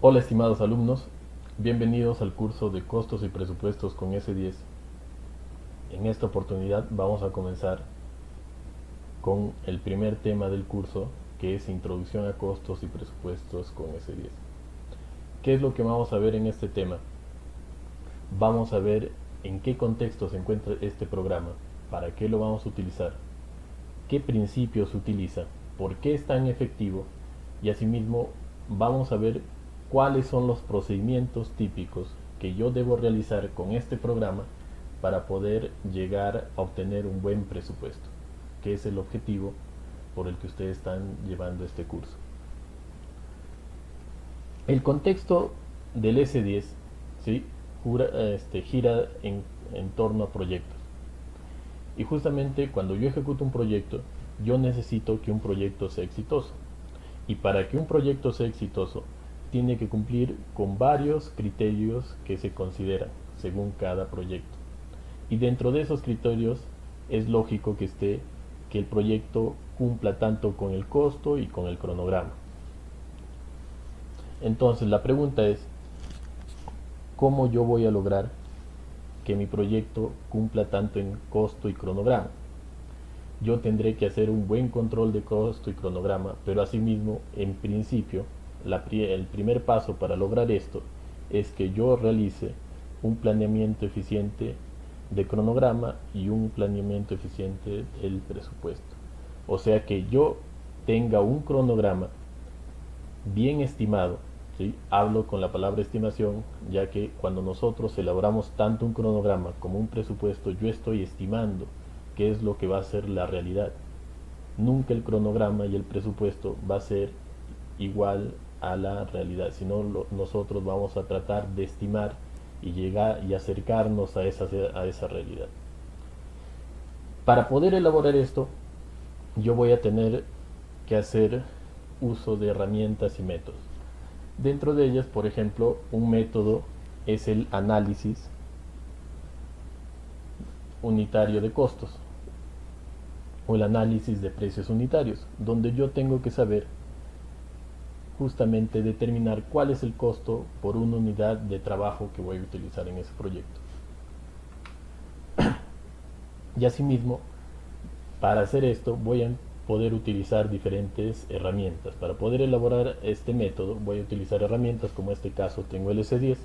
Hola estimados alumnos, bienvenidos al curso de Costos y Presupuestos con S10. En esta oportunidad vamos a comenzar con el primer tema del curso, que es Introducción a Costos y Presupuestos con S10. ¿Qué es lo que vamos a ver en este tema? Vamos a ver en qué contexto se encuentra este programa, para qué lo vamos a utilizar, qué principios utiliza, por qué es tan efectivo y asimismo vamos a ver cuáles son los procedimientos típicos que yo debo realizar con este programa para poder llegar a obtener un buen presupuesto, que es el objetivo por el que ustedes están llevando este curso. El contexto del S10, ¿sí? Gira en torno a proyectos. Y justamente cuando yo ejecuto un proyecto, yo necesito que un proyecto sea exitoso. Y para que un proyecto sea exitoso, tiene que cumplir con varios criterios que se consideran según cada proyecto. Y dentro de esos criterios es lógico que esté que el proyecto cumpla tanto con el costo y con el cronograma. Entonces la pregunta es, ¿cómo yo voy a lograr que mi proyecto cumpla tanto en costo y cronograma? Yo tendré que hacer un buen control de costo y cronograma, pero asimismo, en principio, el primer paso para lograr esto es que yo realice un planeamiento eficiente de cronograma y un planeamiento eficiente del presupuesto. O sea que yo tenga un cronograma bien estimado, ¿sí? Hablo con la palabra estimación, ya que cuando nosotros elaboramos tanto un cronograma como un presupuesto, yo estoy estimando qué es lo que va a ser la realidad. Nunca el cronograma y el presupuesto va a ser igual a la realidad, sino nosotros vamos a tratar de estimar y llegar y acercarnos a esa realidad. Para poder elaborar esto, yo voy a tener que hacer uso de herramientas y métodos. Dentro de ellas, por ejemplo, un método es el análisis unitario de costos o el análisis de precios unitarios, donde yo tengo que saber justamente determinar cuál es el costo por una unidad de trabajo que voy a utilizar en ese proyecto. Y asimismo, para hacer esto voy a poder utilizar diferentes herramientas. Para poder elaborar este método voy a utilizar herramientas como en este caso tengo el S10,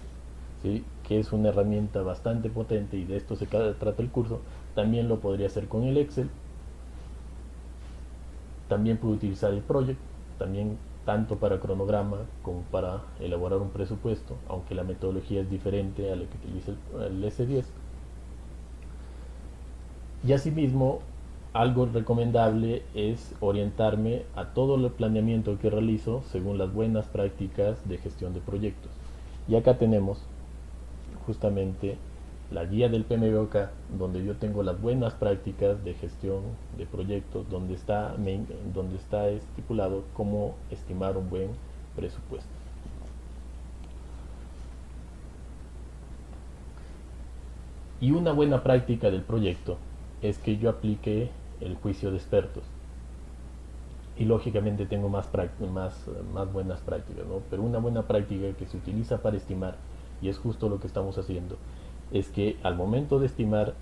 ¿sí? Que es una herramienta bastante potente y de esto se trata el curso. También lo podría hacer con el Excel. También puedo utilizar el Project, también tanto para cronograma como para elaborar un presupuesto, aunque la metodología es diferente a la que utiliza el S10. Y asimismo, algo recomendable es orientarme a todo el planeamiento que realizo según las buenas prácticas de gestión de proyectos. Y acá tenemos justamente la guía del PMBOK, donde yo tengo las buenas prácticas de gestión de proyectos, donde está estipulado cómo estimar un buen presupuesto. Y una buena práctica del proyecto es que yo aplique el juicio de expertos. Y lógicamente tengo más buenas prácticas, ¿no? Pero una buena práctica que se utiliza para estimar, y es justo lo que estamos haciendo, es que al momento de estimar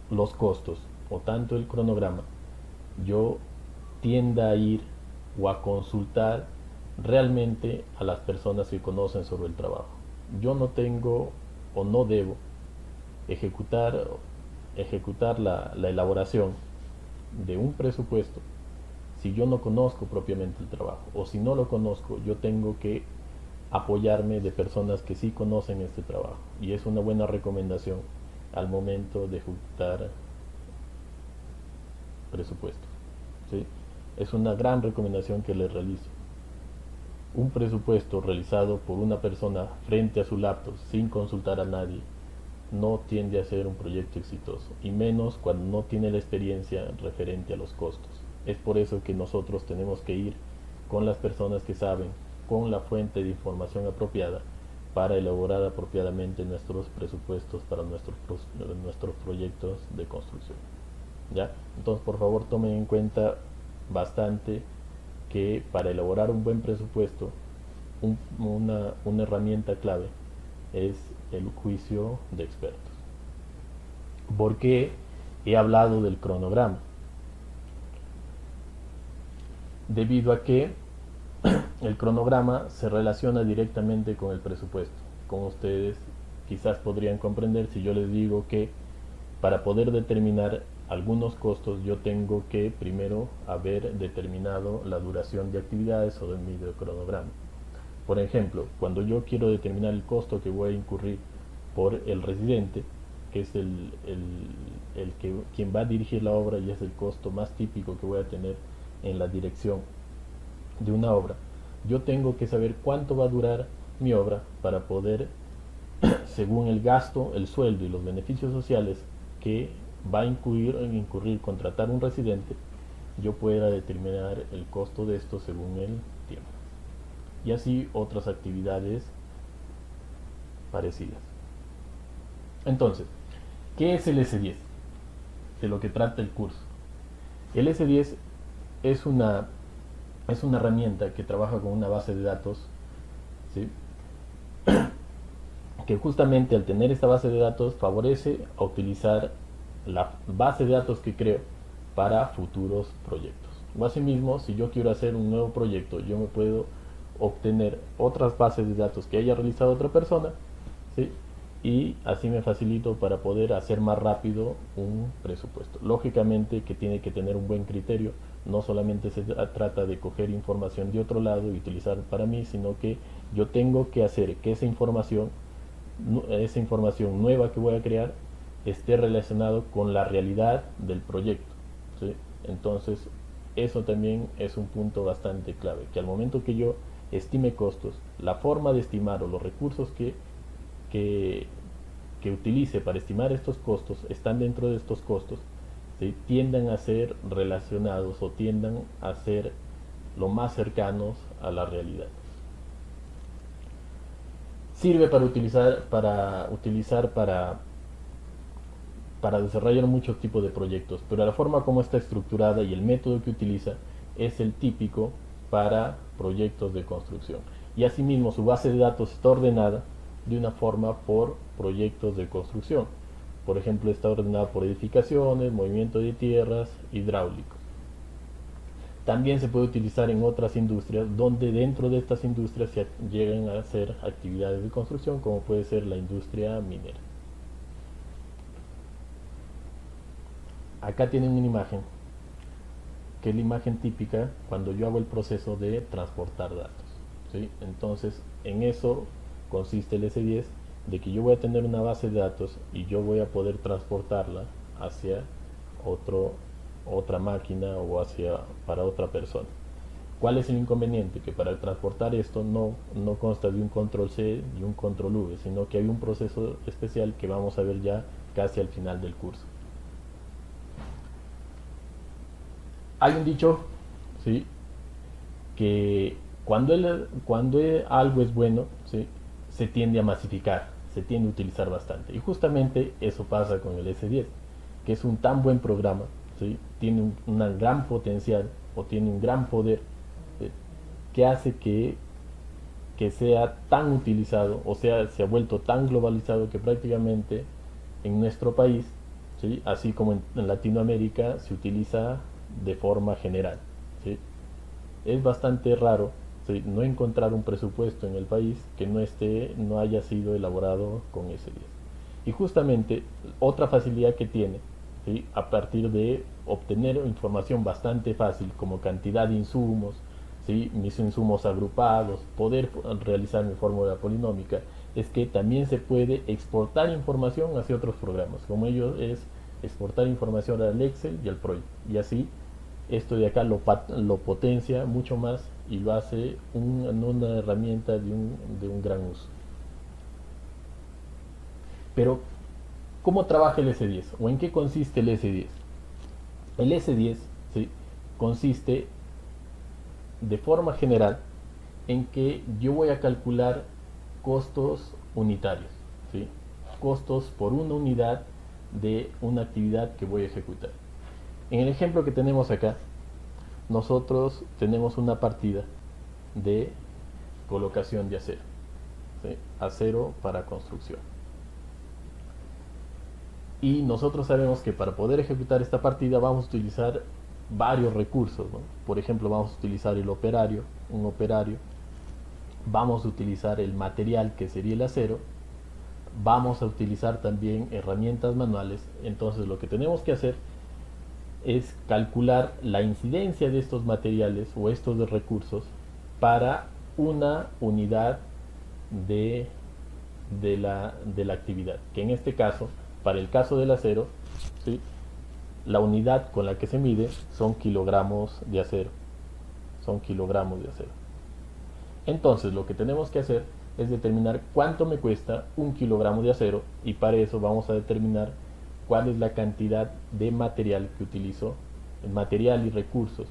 los costos o tanto el cronograma, yo tienda a ir o a consultar realmente a las personas que conocen sobre el trabajo. Yo no tengo o no debo ejecutar, ejecutar la elaboración de un presupuesto si yo no conozco propiamente el trabajo, o si no lo conozco, yo tengo que apoyarme de personas que sí conocen este trabajo, y es una buena recomendación al momento de ejecutar presupuestos, ¿sí? Es una gran recomendación que les realizo. Un presupuesto realizado por una persona frente a su laptop sin consultar a nadie no tiende a ser un proyecto exitoso, y menos cuando no tiene la experiencia referente a los costos. Es por eso que nosotros tenemos que ir con las personas que saben, con la fuente de información apropiada, para elaborar apropiadamente nuestros presupuestos para nuestros proyectos de construcción. ¿Ya? Entonces, por favor, tomen en cuenta bastante que para elaborar un buen presupuesto una herramienta clave es el juicio de expertos. ¿Por qué he hablado del cronograma? Debido a que el cronograma se relaciona directamente con el presupuesto. Como ustedes quizás podrían comprender si yo les digo que para poder determinar algunos costos yo tengo que primero haber determinado la duración de actividades o de mi cronograma. Por ejemplo, cuando yo quiero determinar el costo que voy a incurrir por el residente, que es quien va a dirigir la obra y es el costo más típico que voy a tener en la dirección de una obra, yo tengo que saber cuánto va a durar mi obra para poder, según el gasto, el sueldo y los beneficios sociales que va a incurrir contratar un residente, yo pueda determinar el costo de esto según el tiempo. Y así otras actividades parecidas. Entonces, ¿qué es el S10? De lo que trata el curso. El S10 es una herramienta que trabaja con una base de datos, ¿sí? Que justamente al tener esta base de datos favorece a utilizar la base de datos que creo para futuros proyectos. O asimismo, si yo quiero hacer un nuevo proyecto, yo me puedo obtener otras bases de datos que haya realizado otra persona, ¿sí? Y así me facilito para poder hacer más rápido un presupuesto. Lógicamente que tiene que tener un buen criterio, no solamente se trata de coger información de otro lado y utilizar para mí, sino que yo tengo que hacer que esa información nueva que voy a crear esté relacionado con la realidad del proyecto, ¿sí? Entonces eso también es un punto bastante clave, que al momento que yo estime costos, la forma de estimar o los recursos que, que utilice para estimar estos costos están dentro de estos costos, ¿sí? Tiendan a ser relacionados o tiendan a ser lo más cercanos a la realidad. Sirve para desarrollar muchos tipos de proyectos, pero la forma como está estructurada y el método que utiliza es el típico para proyectos de construcción. Y asimismo su base de datos está ordenada de una forma por proyectos de construcción. Por ejemplo, está ordenada por edificaciones, movimiento de tierras, hidráulicos. También se puede utilizar en otras industrias, donde dentro de estas industrias se llegan a hacer actividades de construcción, como puede ser la industria minera. Acá tienen una imagen, que es la imagen típica cuando yo hago el proceso de transportar datos, ¿sí? Entonces, en eso consiste el S10, de que yo voy a tener una base de datos y yo voy a poder transportarla hacia otra máquina o para otra persona. ¿Cuál es el inconveniente? Que para transportar esto no consta de un control C y un control V, sino que hay un proceso especial que vamos a ver ya casi al final del curso. Hay un dicho, ¿sí?, que cuando algo es bueno, ¿sí?, se tiende a masificar, se tiende a utilizar bastante. Y justamente eso pasa con el S10, que es un tan buen programa, ¿sí?, tiene una gran potencial o tiene un gran poder, ¿sí?, que hace que sea tan utilizado, o sea, se ha vuelto tan globalizado que prácticamente en nuestro país, ¿sí?, así como en Latinoamérica, se utiliza de forma general, ¿sí? Es bastante raro, ¿sí?, no encontrar un presupuesto en el país que no haya sido elaborado con S10. Y justamente otra facilidad que tiene, ¿sí?, a partir de obtener información bastante fácil como cantidad de insumos, ¿sí?, mis insumos agrupados, poder realizar mi fórmula polinómica, es que también se puede exportar información hacia otros programas, como ello es exportar información al Excel y al Project, y así esto de acá lo potencia mucho más y lo hace una herramienta de un gran uso. Pero, ¿cómo trabaja el S10? ¿O en qué consiste el S10? El S10, ¿sí?, consiste de forma general en que yo voy a calcular costos unitarios, ¿sí?, costos por una unidad de una actividad que voy a ejecutar. En el ejemplo que tenemos acá, nosotros tenemos una partida de colocación de acero, ¿sí? Acero para construcción. Y nosotros sabemos que para poder ejecutar esta partida vamos a utilizar varios recursos, ¿no? Por ejemplo, vamos a utilizar el operario, un operario, vamos a utilizar el material que sería el acero, vamos a utilizar también herramientas manuales. Entonces lo que tenemos que hacer es calcular la incidencia de estos materiales o estos recursos para una unidad de, de la actividad, que en este caso, para el caso del acero, ¿sí?, la unidad con la que se mide son kilogramos de acero. Son kilogramos de acero. Entonces lo que tenemos que hacer es determinar cuánto me cuesta un kilogramo de acero, y para eso vamos a determinar cuál es la cantidad de material que utilizo, material y recursos,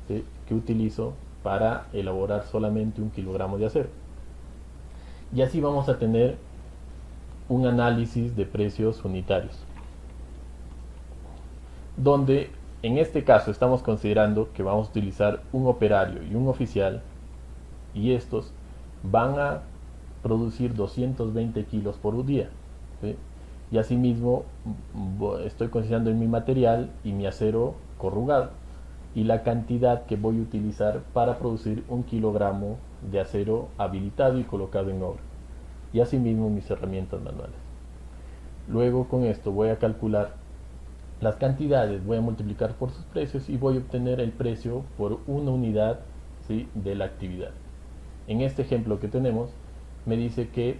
¿sí?, que utilizo para elaborar solamente un kilogramo de acero. Y así vamos a tener un análisis de precios unitarios, donde en este caso estamos considerando que vamos a utilizar un operario y un oficial, y estos van a producir 220 kilos por día, ¿sí? Y asimismo estoy considerando en mi material y mi acero corrugado y la cantidad que voy a utilizar para producir un kilogramo de acero habilitado y colocado en obra, y asimismo mis herramientas manuales. Luego con esto voy a calcular las cantidades, voy a multiplicar por sus precios y voy a obtener el precio por una unidad, ¿sí?, de la actividad. En este ejemplo que tenemos me dice que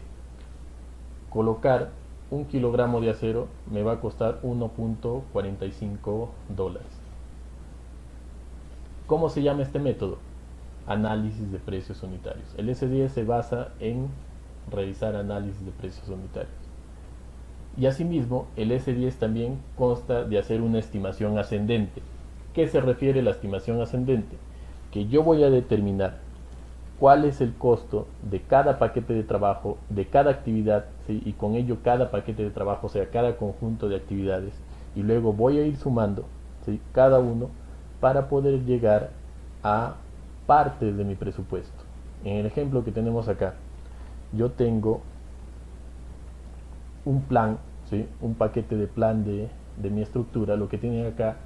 colocar un kilogramo de acero me va a costar 1.45 dólares. ¿Cómo se llama este método? Análisis de precios unitarios. El S10 se basa en realizar análisis de precios unitarios. Y asimismo, el S10 también consta de hacer una estimación ascendente. ¿Qué se refiere a la estimación ascendente? Que yo voy a determinar cuál es el costo de cada paquete de trabajo, de cada actividad, ¿sí?, y con ello cada paquete de trabajo, o sea, cada conjunto de actividades, y luego voy a ir sumando, ¿sí?, cada uno para poder llegar a partes de mi presupuesto. En el ejemplo que tenemos acá, yo tengo un plan, ¿sí?, un paquete de plan de mi estructura. Lo que tienen acá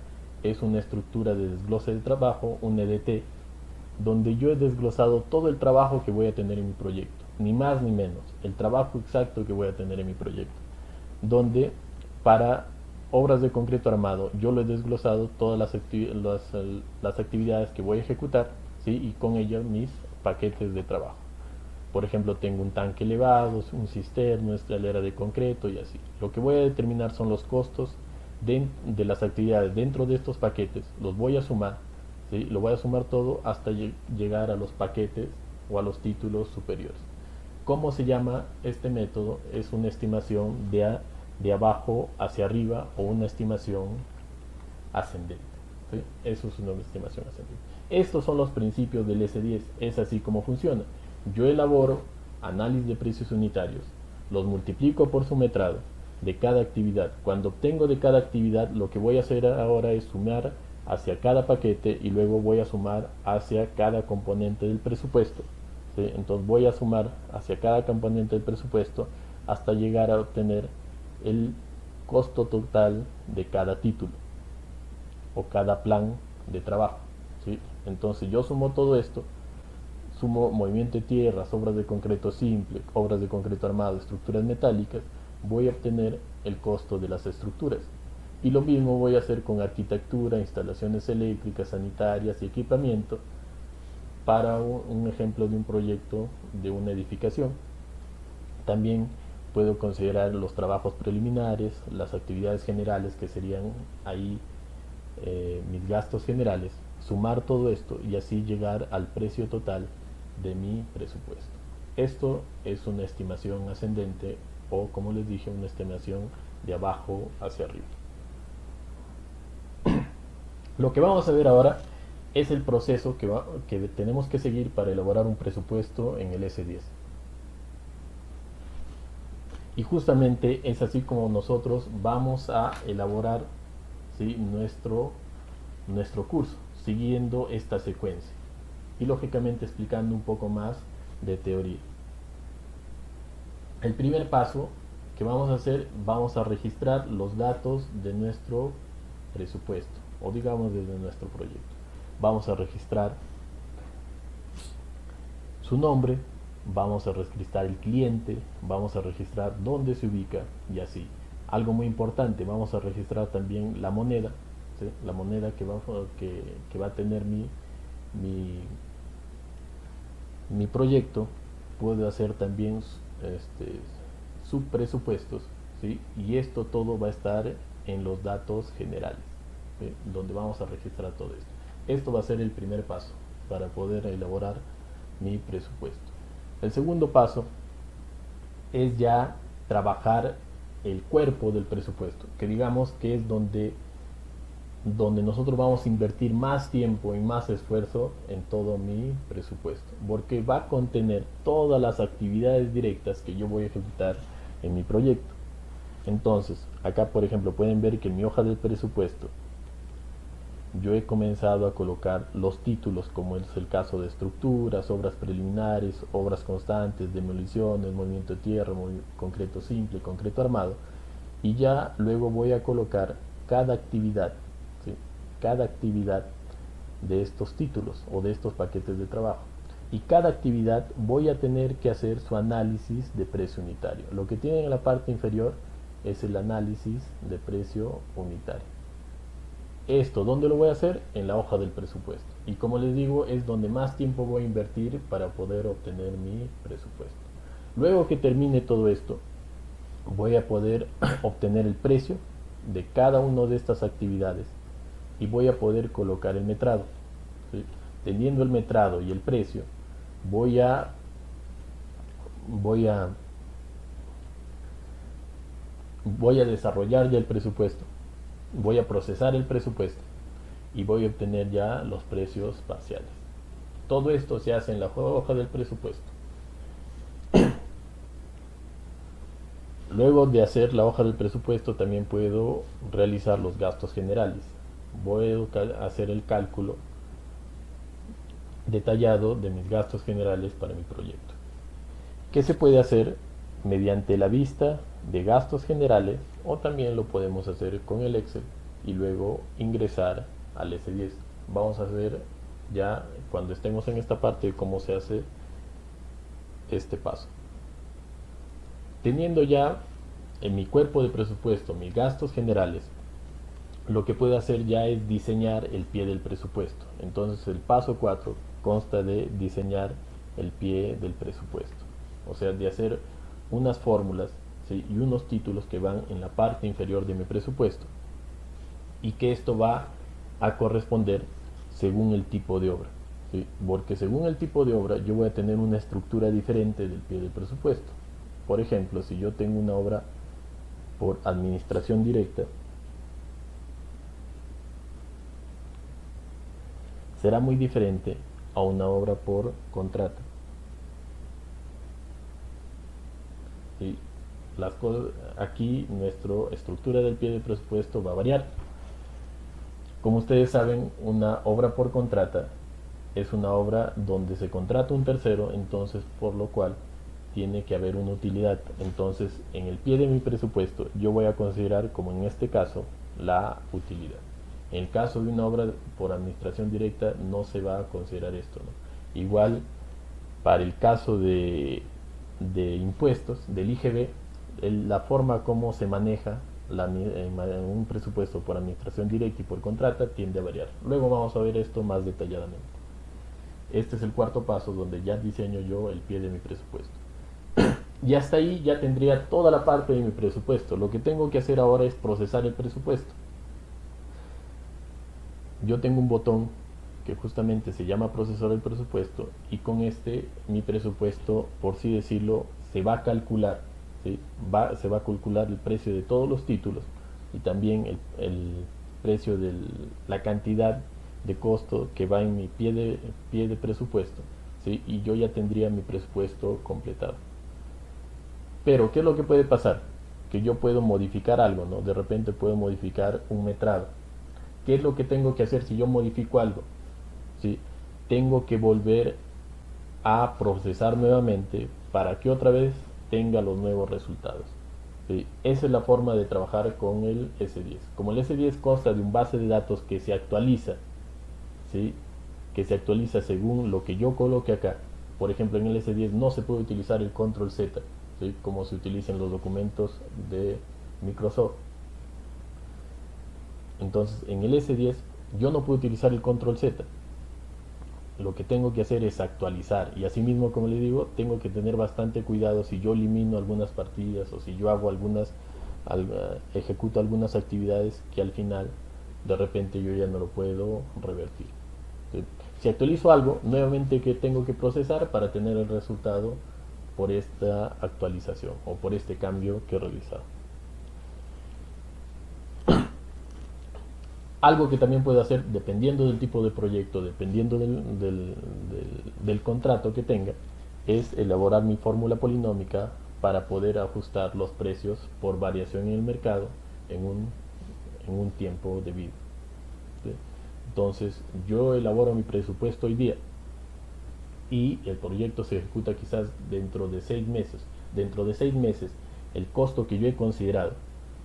es una estructura de desglose de trabajo, un EDT, donde yo he desglosado todo el trabajo que voy a tener en mi proyecto, ni más ni menos, el trabajo exacto que voy a tener en mi proyecto, donde para obras de concreto armado yo lo he desglosado todas las actividades que voy a ejecutar, ¿sí?, y con ellas mis paquetes de trabajo. Por ejemplo, tengo un tanque elevado, un cisterno, una escalera de concreto y así. Lo que voy a determinar son los costos de las actividades dentro de estos paquetes, los voy a sumar, ¿sí?, lo voy a sumar todo hasta llegar a los paquetes o a los títulos superiores. ¿Cómo se llama este método? Es una estimación de abajo hacia arriba o una estimación ascendente, ¿sí? Eso es una estimación ascendente. Estos son los principios del S10, es así como funciona. Yo elaboro análisis de precios unitarios, los multiplico por su metrado de cada actividad. Cuando obtengo de cada actividad, lo que voy a hacer ahora es sumar hacia cada paquete y luego voy a sumar hacia cada componente del presupuesto, ¿sí? Entonces voy a sumar hacia cada componente del presupuesto hasta llegar a obtener el costo total de cada título o cada plan de trabajo, ¿sí? Entonces yo sumo todo esto, sumo movimiento de tierras, obras de concreto simple, obras de concreto armado, estructuras metálicas, voy a obtener el costo de las estructuras. Y lo mismo voy a hacer con arquitectura, instalaciones eléctricas, sanitarias y equipamiento para un ejemplo de un proyecto de una edificación. También puedo considerar los trabajos preliminares, las actividades generales, que serían ahí mis gastos generales, sumar todo esto y así llegar al precio total de mi presupuesto. Esto es una estimación ascendente o, como les dije, una estimación de abajo hacia arriba. Lo que vamos a ver ahora es el proceso que tenemos que seguir para elaborar un presupuesto en el S10. Y justamente es así como nosotros vamos a elaborar, ¿sí?, nuestro curso, siguiendo esta secuencia y lógicamente explicando un poco más de teoría. El primer paso que vamos a hacer, vamos a registrar los datos de nuestro presupuesto, o digamos desde nuestro proyecto. Vamos a registrar su nombre, vamos a registrar el cliente, vamos a registrar dónde se ubica y así. Algo muy importante, vamos a registrar también la moneda, ¿sí? La moneda que va a tener mi proyecto. Puedo hacer también subpresupuestos, ¿sí? Y esto todo va a estar en los datos generales, ¿sí? Donde vamos a registrar todo esto. Esto va a ser el primer paso para poder elaborar mi presupuesto. El segundo paso es ya trabajar el cuerpo del presupuesto, que digamos que es donde nosotros vamos a invertir más tiempo y más esfuerzo en todo mi presupuesto, porque va a contener todas las actividades directas que yo voy a ejecutar en mi proyecto. Entonces, acá por ejemplo pueden ver que en mi hoja del presupuesto yo he comenzado a colocar los títulos, como es el caso de estructuras, obras preliminares, obras constantes, demoliciones, movimiento de tierra, concreto simple, concreto armado, y ya luego voy a colocar cada actividad, ¿sí? Cada actividad de estos títulos o de estos paquetes de trabajo. Y cada actividad voy a tener que hacer su análisis de precio unitario. Lo que tienen en la parte inferior es el análisis de precio unitario. Esto, ¿dónde lo voy a hacer? En la hoja del presupuesto. Y como les digo, es donde más tiempo voy a invertir para poder obtener mi presupuesto. Luego que termine todo esto, voy a poder obtener el precio de cada una de estas actividades y voy a poder colocar el metrado, ¿sí? Teniendo el metrado y el precio, voy a desarrollar ya el presupuesto, voy a procesar el presupuesto y voy a obtener ya los precios parciales. Todo esto se hace en la hoja del presupuesto. Luego de hacer la hoja del presupuesto también puedo realizar los gastos generales. Voy a hacer el cálculo detallado de mis gastos generales para mi proyecto, que se puede hacer mediante la vista de gastos generales, o también lo podemos hacer con el Excel y luego ingresar al S10. Vamos a ver ya cuando estemos en esta parte cómo se hace este paso. Teniendo ya en mi cuerpo de presupuesto mis gastos generales, lo que puedo hacer ya es diseñar el pie del presupuesto. Entonces el paso 4 consta de diseñar el pie del presupuesto, o sea, de hacer unas fórmulas, ¿sí? Y unos títulos que van en la parte inferior de mi presupuesto, y que esto va a corresponder según el tipo de obra, ¿sí? Porque según el tipo de obra yo voy a tener una estructura diferente del pie del presupuesto. Por ejemplo, si yo tengo una obra por administración directa, será muy diferente a una obra por contrato. Y las cosas, aquí nuestra estructura del pie de presupuesto va a variar. Como ustedes saben, una obra por contrata es una obra donde se contrata un tercero, entonces por lo cual tiene que haber una utilidad. Entonces en el pie de mi presupuesto yo voy a considerar, como en este caso, la utilidad. En el caso de una obra por administración directa no se va a considerar esto, ¿no? Igual para el caso de impuestos del IGB, la forma como se maneja un presupuesto por administración directa y por contrata tiende a variar. Luego vamos a ver esto más detalladamente. Este es el cuarto paso, donde ya diseño yo el pie de mi presupuesto. Y hasta ahí ya tendría toda la parte de mi presupuesto. Lo que tengo que hacer ahora es procesar el presupuesto. Yo tengo un botón que justamente se llama procesar el presupuesto, y con este mi presupuesto, por así decirlo, se va a calcular, ¿sí? Se va a calcular el precio de todos los títulos y también el precio de la cantidad de costo que va en mi pie de presupuesto, ¿sí? Y yo ya tendría mi presupuesto completado. Pero ¿qué es lo que puede pasar? Que yo puedo modificar algo, ¿no? De repente puedo modificar un metrado. ¿Qué es lo que tengo que hacer si yo modifico algo? ¿Sí? Tengo que volver a procesar nuevamente para que otra vez tenga los nuevos resultados. ¿Sí? Esa es la forma de trabajar con el S10. Como el S10 consta de un base de datos que se actualiza, ¿sí? Que se actualiza según lo que yo coloque acá. Por ejemplo, en el S10 no se puede utilizar el control Z, ¿sí? Como se utiliza en los documentos de Microsoft. Entonces, en el S10 yo no puedo utilizar el control Z. Lo que tengo que hacer es actualizar, y asimismo, como le digo, tengo que tener bastante cuidado si yo elimino algunas partidas o si yo hago ejecuto algunas actividades que al final de repente yo ya no lo puedo revertir. Si actualizo algo, nuevamente que tengo que procesar para tener el resultado por esta actualización o por este cambio que he realizado. Algo que también puedo hacer, dependiendo del tipo de proyecto, dependiendo del contrato que tenga, es elaborar mi fórmula polinómica para poder ajustar los precios por variación en el mercado en un tiempo debido. ¿Sí? Entonces, yo elaboro mi presupuesto hoy día y el proyecto se ejecuta quizás dentro de 6 meses. Dentro de 6 meses, el costo que yo he considerado,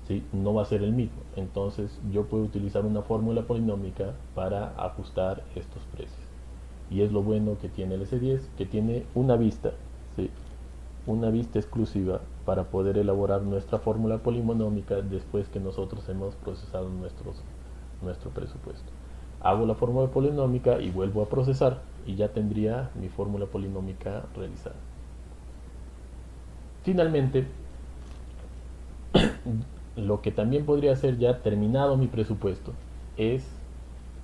¿sí? No va a ser el mismo. Entonces yo puedo utilizar una fórmula polinómica para ajustar estos precios. Y es lo bueno que tiene el S10, que tiene una vista, ¿sí? Una vista exclusiva para poder elaborar nuestra fórmula polinómica después que nosotros hemos procesado nuestro presupuesto. Hago la fórmula polinómica y vuelvo a procesar y ya tendría mi fórmula polinómica realizada. Finalmente, lo que también podría hacer ya terminado mi presupuesto es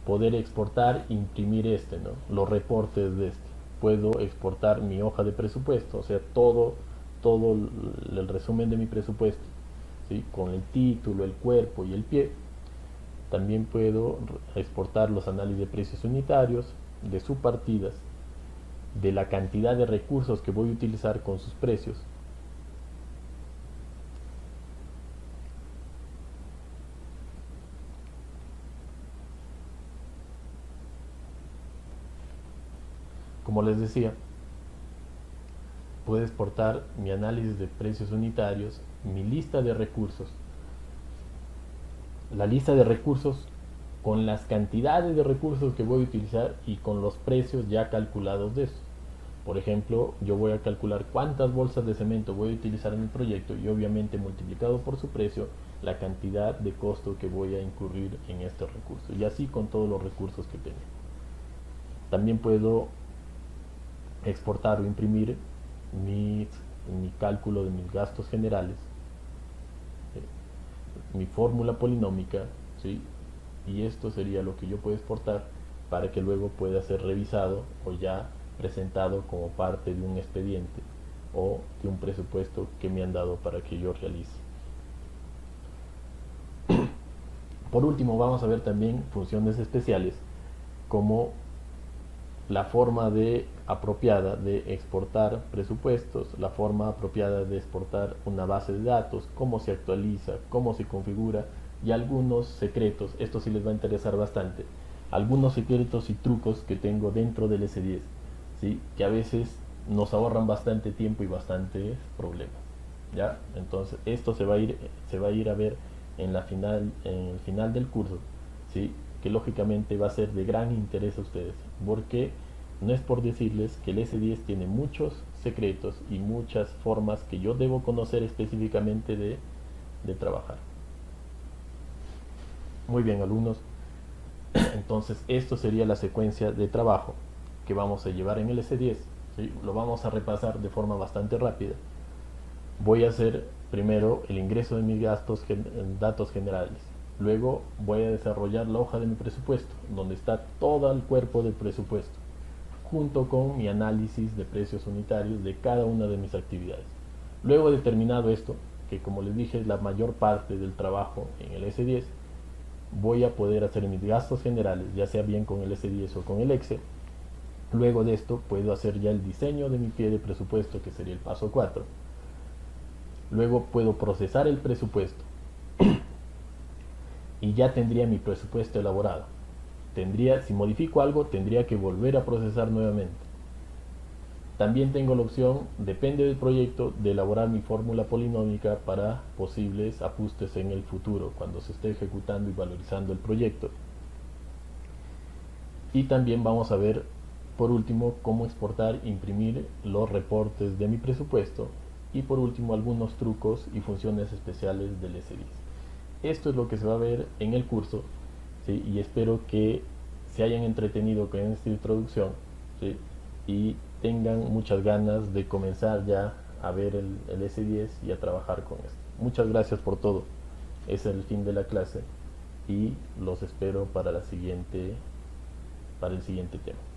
poder exportar, imprimir ¿no? Los reportes de este. Puedo exportar mi hoja de presupuesto, o sea, todo el resumen de mi presupuesto, ¿sí? Con el título, el cuerpo y el pie. También puedo exportar los análisis de precios unitarios, de subpartidas, de la cantidad de recursos que voy a utilizar con sus precios. Como les decía, puedo exportar mi análisis de precios unitarios, mi lista de recursos, la lista de recursos con las cantidades de recursos que voy a utilizar y con los precios ya calculados de eso. Por ejemplo, yo voy a calcular cuántas bolsas de cemento voy a utilizar en el proyecto y obviamente multiplicado por su precio la cantidad de costo que voy a incurrir en este recurso, y así con todos los recursos que tengo. También puedo exportar o imprimir mi cálculo de mis gastos generales, mi fórmula polinómica, ¿sí? Y esto sería lo que yo puedo exportar para que luego pueda ser revisado o ya presentado como parte de un expediente o de un presupuesto que me han dado para que yo realice. Por último, vamos a ver también funciones especiales como la forma apropiada de exportar presupuestos, la forma apropiada de exportar una base de datos, cómo se actualiza, cómo se configura, y algunos secretos, esto sí les va a interesar bastante, algunos secretos y trucos que tengo dentro del S10, ¿sí? Que a veces nos ahorran bastante tiempo y bastantes problemas. ¿Ya? Entonces esto se va a ir a ver en el final del curso, ¿sí? Que lógicamente va a ser de gran interés a ustedes, porque no es por decirles que el S10 tiene muchos secretos y muchas formas que yo debo conocer específicamente de trabajar. Muy bien, alumnos, entonces esto sería la secuencia de trabajo que vamos a llevar en el S10, ¿sí? Lo vamos a repasar de forma bastante rápida. Voy a hacer primero el ingreso de mis datos generales. Luego voy a desarrollar la hoja de mi presupuesto, donde está todo el cuerpo del presupuesto, junto con mi análisis de precios unitarios de cada una de mis actividades. Luego de terminado esto, que como les dije es la mayor parte del trabajo en el S10, voy a poder hacer mis gastos generales, ya sea bien con el S10 o con el Excel. Luego de esto puedo hacer ya el diseño de mi pie de presupuesto, que sería el paso 4. Luego puedo procesar el presupuesto y ya tendría mi presupuesto elaborado. Si modifico algo, tendría que volver a procesar nuevamente. También tengo la opción, depende del proyecto, de elaborar mi fórmula polinómica para posibles ajustes en el futuro, cuando se esté ejecutando y valorizando el proyecto. Y también vamos a ver, por último, cómo exportar e imprimir los reportes de mi presupuesto. Y por último, algunos trucos y funciones especiales del S10. Esto es lo que se va a ver en el curso, ¿sí? Y espero que se hayan entretenido con esta introducción, ¿sí? Y tengan muchas ganas de comenzar ya a ver el S10 y a trabajar con esto. Muchas gracias por todo. Ese es el fin de la clase y los espero para el siguiente tema.